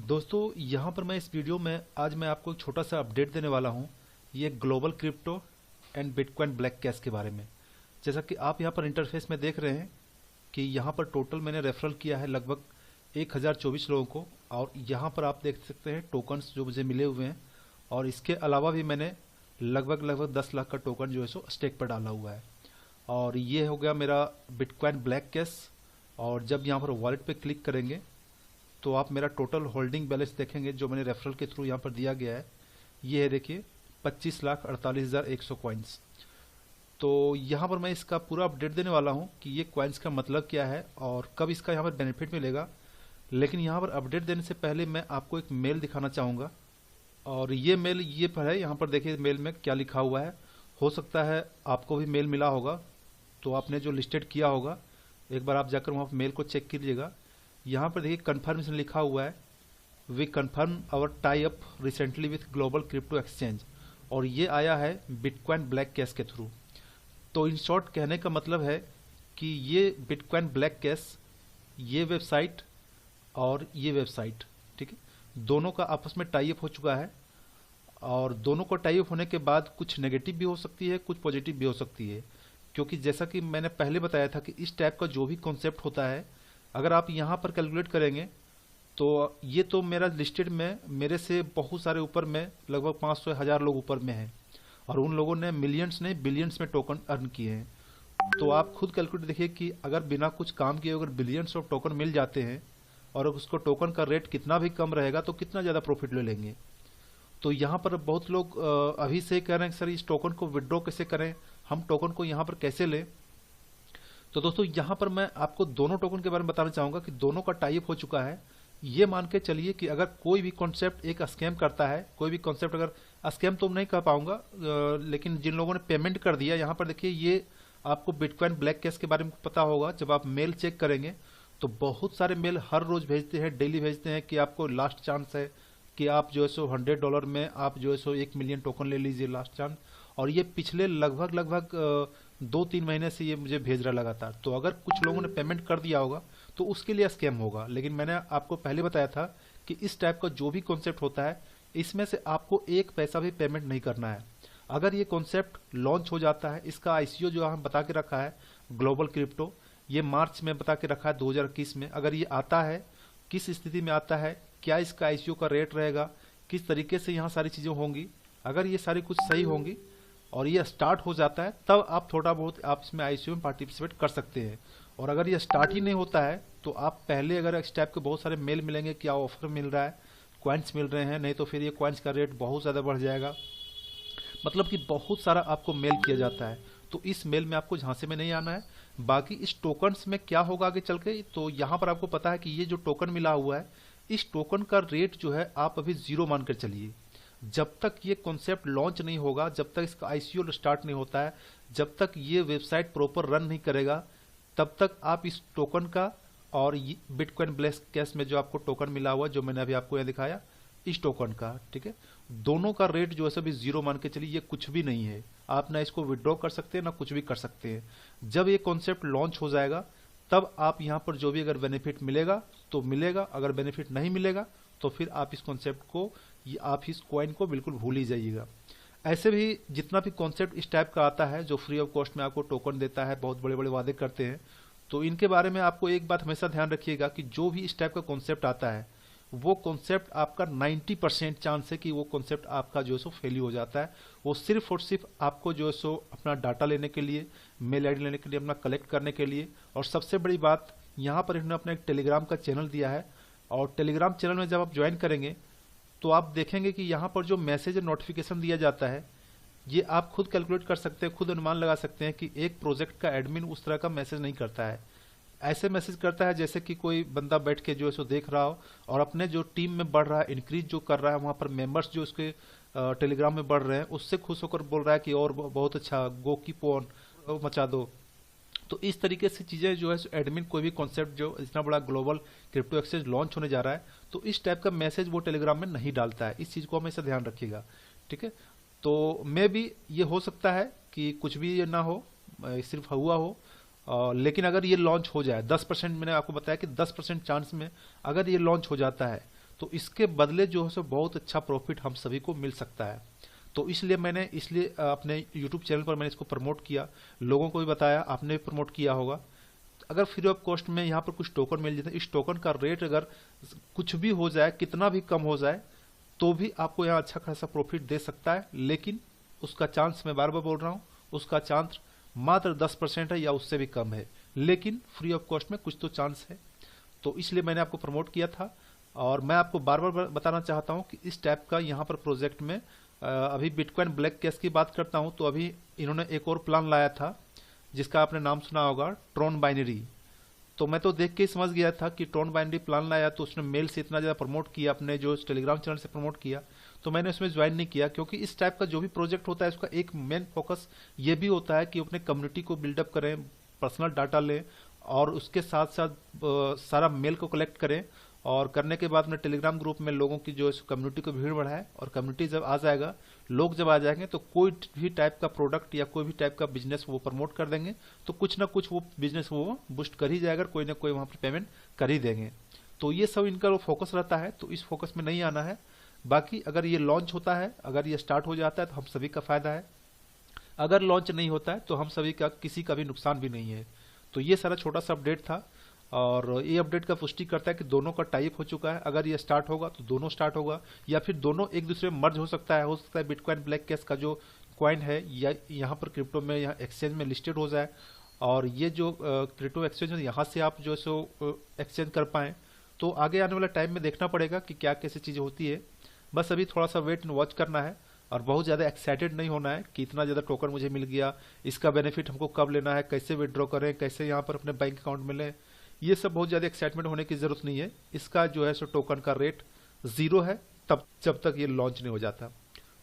दोस्तों यहाँ पर मैं इस वीडियो में आज मैं आपको एक छोटा सा अपडेट देने वाला हूँ ये global crypto and bitcoin black cash के बारे में। जैसा कि आप यहाँ पर इंटरफेस में देख रहे हैं कि यहाँ पर टोटल मैंने रेफरल किया है लगभग 1024 लोगों को, और यहाँ पर आप देख सकते हैं टोकन्स जो मुझे मिले हुए हैं, और इसके अलावा भी मैंने लगभग 10 लाख का टोकन जो है सो स्टेक पर डाला हुआ है। और ये हो गया मेरा बिटकॉइन ब्लैक कैश। और जब यहाँ पर वॉलेट पे क्लिक करेंगे तो आप मेरा टोटल होल्डिंग बैलेंस देखेंगे जो मैंने रेफरल के थ्रू यहाँ पर दिया गया है। ये है देखिए 25,48,100 कॉइन्स। तो यहाँ पर मैं इसका पूरा अपडेट देने वाला हूँ कि ये कॉइन्स का मतलब क्या है और कब इसका यहाँ पर बेनिफिट मिलेगा। लेकिन यहाँ पर अपडेट देने से पहले मैं आपको एक मेल दिखाना चाहूँगा, और ये मेल ये पर है। यहाँ पर देखिए मेल में क्या लिखा हुआ है। हो सकता है आपको भी मेल मिला होगा, तो आपने जो लिस्टेड किया होगा एक बार आप जाकर वहाँ मेल को चेक कीजिएगा। यहाँ पर देखिए कन्फर्मेशन लिखा हुआ है, we confirm our tie up recently with global crypto exchange, और ये आया है बिटकॉइन ब्लैक कैश के थ्रू। तो इन शॉर्ट कहने का मतलब है कि ये बिटकॉइन ब्लैक कैश, ये वेबसाइट और ये वेबसाइट, ठीक है, दोनों का आपस में टाई अप हो चुका है। और दोनों को टाई अप होने के बाद कुछ नेगेटिव भी हो सकती है, कुछ पॉजिटिव भी हो सकती है, क्योंकि जैसा कि मैंने पहले बताया था कि इस टाइप का जो भी कॉन्सेप्ट होता है, अगर आप यहाँ पर कैलकुलेट करेंगे तो ये तो मेरा लिस्टेड में मेरे से बहुत सारे ऊपर में लगभग 500,000 लोग ऊपर में हैं, और उन लोगों ने मिलियंस नहीं बिलियंस में टोकन अर्न किए हैं। तो आप खुद कैलकुलेट देखिए कि अगर बिना कुछ काम किए अगर बिलियंस ऑफ टोकन मिल जाते हैं और उसको टोकन का रेट कितना भी कम रहेगा तो कितना ज़्यादा प्रॉफिट ले लेंगे। तो यहाँ पर बहुत लोग अभी से कह रहे हैं सर इस टोकन को विड्रॉ कैसे करें, हम टोकन को यहाँ पर कैसे लें। तो दोस्तों यहाँ पर मैं आपको दोनों टोकन के बारे में बताना चाहूँगा कि दोनों का टाई अप हो चुका है। ये मान के चलिए कि अगर कोई भी कॉन्सेप्ट एक स्कैम करता है, कोई भी कॉन्सेप्ट, अगर स्कैम तो नहीं कह पाऊंगा, लेकिन जिन लोगों ने पेमेंट कर दिया, यहाँ पर देखिए ये आपको बिटकॉइन ब्लैक कैश के बारे में पता होगा। जब आप मेल चेक करेंगे तो बहुत सारे मेल हर रोज भेजते हैं, डेली भेजते हैं कि आपको लास्ट चांस है कि आप जो है सो $100 में आप जो है सो 1 मिलियन टोकन ले लीजिए लास्ट चांस। और ये पिछले लगभग 2-3 महीने से ये मुझे भेज रहा लगातार। तो अगर कुछ लोगों ने पेमेंट कर दिया होगा तो उसके लिए स्कैम होगा। लेकिन मैंने आपको पहले बताया था कि इस टाइप का जो भी कॉन्सेप्ट होता है इसमें से आपको एक पैसा भी पेमेंट नहीं करना है। अगर ये कॉन्सेप्ट लॉन्च हो जाता है, इसका आईसीओ जो हम बता के रखा है ग्लोबल क्रिप्टो, ये मार्च में बता के रखा है 2021 में। अगर ये आता है, किस स्थिति में आता है, क्या इसका आईसीओ का रेट रहेगा, किस तरीके से यहाँ सारी चीज़ें होंगी, अगर ये सारी कुछ सही होंगी और ये स्टार्ट हो जाता है तब आप थोड़ा बहुत आप इसमें आईसीओ में पार्टिसिपेट कर सकते हैं। और अगर ये स्टार्ट ही नहीं होता है तो आप पहले अगर इस टाइप के बहुत सारे मेल मिलेंगे, क्या ऑफर मिल रहा है, कॉइन्स मिल रहे हैं, नहीं तो फिर ये कॉइन्स का रेट बहुत ज़्यादा बढ़ जाएगा, मतलब कि बहुत सारा आपको मेल किया जाता है। तो इस मेल में आपको झांसे में नहीं आना है। बाकी इस टोकन्स में क्या होगा आगे चल के, तो यहाँ पर आपको पता है कि ये जो टोकन मिला हुआ है, इस टोकन का रेट जो है आप अभी 0 मानकर चलिए। जब तक ये कॉन्सेप्ट लॉन्च नहीं होगा, जब तक इसका आईसीओ स्टार्ट नहीं होता है, जब तक ये वेबसाइट प्रॉपर रन नहीं करेगा, तब तक आप इस टोकन का और बिटकॉइन ब्लैक कैश में जो आपको टोकन मिला हुआ जो मैंने अभी आपको यहाँ दिखाया, इस टोकन का, ठीक है, दोनों का रेट जो है सभी 0 मान के चलिए। ये कुछ भी नहीं है, आप ना इसको विड्रॉ कर सकते हैं ना कुछ भी कर सकते हैं। जब ये कॉन्सेप्ट लॉन्च हो जाएगा तब आप यहाँ पर जो भी अगर बेनिफिट मिलेगा तो मिलेगा, अगर बेनिफिट नहीं मिलेगा तो फिर आप इस कॉन्सेप्ट को, आप इस कॉइन को बिल्कुल भूल ही जाइएगा। ऐसे भी जितना भी कॉन्सेप्ट इस टाइप का आता है जो फ्री ऑफ कॉस्ट में आपको टोकन देता है, बहुत बड़े बड़े वादे करते हैं, तो इनके बारे में आपको एक बात हमेशा ध्यान रखिएगा कि जो भी इस टाइप का कॉन्सेप्ट आता है वो कॉन्सेप्ट आपका 90% चांस है कि वो कॉन्सेप्ट आपका जो है सो फेल हो जाता है। वो सिर्फ और सिर्फ आपको जो है सो अपना डाटा लेने के लिए, मेल आईडी लेने के लिए, अपना कलेक्ट करने के लिए। और सबसे बड़ी बात, यहाँ पर इन्होंने अपना एक टेलीग्राम का चैनल दिया है, और टेलीग्राम चैनल में जब आप ज्वाइन करेंगे तो आप देखेंगे कि यहाँ पर जो मैसेज नोटिफिकेशन दिया जाता है, ये आप खुद कैलकुलेट कर सकते हैं, खुद अनुमान लगा सकते हैं कि एक प्रोजेक्ट का एडमिन उस तरह का मैसेज नहीं करता है। ऐसे मैसेज करता है जैसे कि कोई बंदा बैठ के जो है सो देख रहा हो और अपने जो टीम में बढ़ रहा है, इंक्रीज जो कर रहा है, वहाँ पर मेंबर्स जो उसके टेलीग्राम में बढ़ रहे हैं, उससे खुश होकर बोल रहा है कि और बहुत अच्छा, गो कीप ऑन, मचा दो। तो इस तरीके से चीज़ें जो है एडमिन कोई भी कॉन्सेप्ट जो इतना बड़ा ग्लोबल क्रिप्टो एक्सचेंज लॉन्च होने जा रहा है तो इस टाइप का मैसेज वो टेलीग्राम में नहीं डालता है। इस चीज़ को हमेशा ध्यान रखिएगा, ठीक है। तो मे भी ये हो सकता है कि कुछ भी ये ना हो, सिर्फ हुआ हो, लेकिन अगर ये लॉन्च हो जाए 10%, मैंने आपको बताया कि 10% चांस में अगर ये लॉन्च हो जाता है तो इसके बदले जो है सो बहुत अच्छा प्रॉफिट हम सभी को मिल सकता है। तो इसलिए मैंने अपने YouTube चैनल पर मैंने इसको प्रमोट किया, लोगों को भी बताया, आपने भी प्रमोट किया होगा। अगर फ्री ऑफ कॉस्ट में यहाँ पर कुछ टोकन मिल जाता है, इस टोकन का रेट अगर कुछ भी हो जाए, कितना भी कम हो जाए, तो भी आपको यहाँ अच्छा खासा प्रॉफिट दे सकता है। लेकिन उसका चांस, मैं बार बार बोल रहा हूँ, उसका चांस मात्र 10% है या उससे भी कम है। लेकिन फ्री ऑफ कॉस्ट में कुछ तो चांस है, तो इसलिए मैंने आपको प्रमोट किया था। और मैं आपको बार बार बताना चाहता हूँ कि इस टाइप का यहाँ पर प्रोजेक्ट में अभी बिटकॉइन ब्लैक कैश की बात करता हूँ, तो अभी इन्होंने एक और प्लान लाया था जिसका आपने नाम सुना होगा, ट्रॉन बाइनरी। तो मैं तो देख के ही समझ गया था कि ट्रॉन बाइनरी प्लान लाया, तो उसने मेल से इतना ज़्यादा प्रमोट किया, अपने जो टेलीग्राम चैनल से प्रमोट किया, तो मैंने उसमें ज्वाइन नहीं किया। क्योंकि इस टाइप का जो भी प्रोजेक्ट होता है उसका एक मेन फोकस ये भी होता है कि अपने कम्युनिटी को बिल्डअप करें, पर्सनल डाटा लें, और उसके साथ साथ सारा मेल को कलेक्ट करें, और करने के बाद में टेलीग्राम ग्रुप में लोगों की जो कम्युनिटी को भीड़ बढ़ाए। और कम्युनिटी जब आ जाएगा, लोग जब आ जाएंगे, तो कोई भी टाइप का प्रोडक्ट या कोई भी टाइप का बिजनेस वो प्रमोट कर देंगे, तो कुछ ना कुछ वो बिजनेस वो बूस्ट कर ही जाएगा, कोई ना कोई वहाँ पर पेमेंट कर ही देंगे। तो ये सब इनका वो फोकस रहता है, तो इस फोकस में नहीं आना है। बाकी अगर ये लॉन्च होता है, अगर ये स्टार्ट हो जाता है, तो हम सभी का फायदा है। अगर लॉन्च नहीं होता है तो हम सभी का किसी का भी नुकसान भी नहीं है। तो ये सारा छोटा सा अपडेट था, और ये अपडेट का पुष्टि करता है कि दोनों का टाइप हो चुका है। अगर ये स्टार्ट होगा तो दोनों स्टार्ट होगा, या फिर दोनों एक दूसरे में मर्ज हो सकता है। बिटकॉइन ब्लैक कैश का जो कॉइन है या यहाँ पर क्रिप्टो में, यहाँ एक्सचेंज में लिस्टेड हो जाए, और ये जो क्रिप्टो एक्सचेंज है यहाँ से आप जो सो एक्सचेंज कर पाएँ। तो आगे आने वाला टाइम में देखना पड़ेगा कि क्या कैसी चीज़ होती है। बस अभी थोड़ा सा वेट एंड वॉच करना है, और बहुत ज़्यादा एक्साइटेड नहीं होना है कि इतना ज़्यादा टोकन मुझे मिल गया, इसका बेनिफिट हमको कब लेना है, कैसे विड्रॉ करें, कैसे यहाँ पर अपने बैंक अकाउंट में लें। ये सब बहुत ज़्यादा एक्साइटमेंट होने की ज़रूरत नहीं है। इसका जो है सो टोकन का रेट 0 है तब जब तक ये लॉन्च नहीं हो जाता।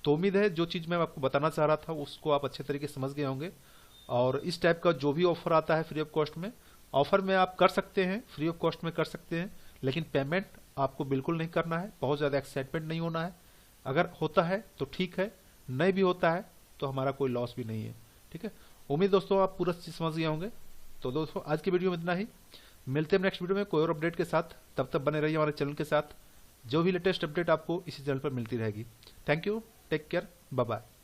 तो उम्मीद है जो चीज़ मैं आपको बताना चाह रहा था उसको आप अच्छे तरीके से समझ गए होंगे। और इस टाइप का जो भी ऑफर आता है फ्री ऑफ कॉस्ट में, ऑफर में आप कर सकते हैं, फ्री ऑफ कॉस्ट में कर सकते हैं, लेकिन पेमेंट आपको बिल्कुल नहीं करना है, बहुत ज़्यादा एक्साइटमेंट नहीं होना है। अगर होता है तो ठीक है, नहीं भी होता है तो हमारा कोई लॉस भी नहीं है। ठीक है, उम्मीद दोस्तों आप पूरा चीज़ समझ गए होंगे। तो दोस्तों आज की वीडियो में इतना ही, मिलते हैं नेक्स्ट वीडियो में कोई और अपडेट के साथ। तब तक बने रहिए हमारे चैनल के साथ, जो भी लेटेस्ट अपडेट आपको इसी चैनल पर मिलती रहेगी। Thank you, take care, bye bye.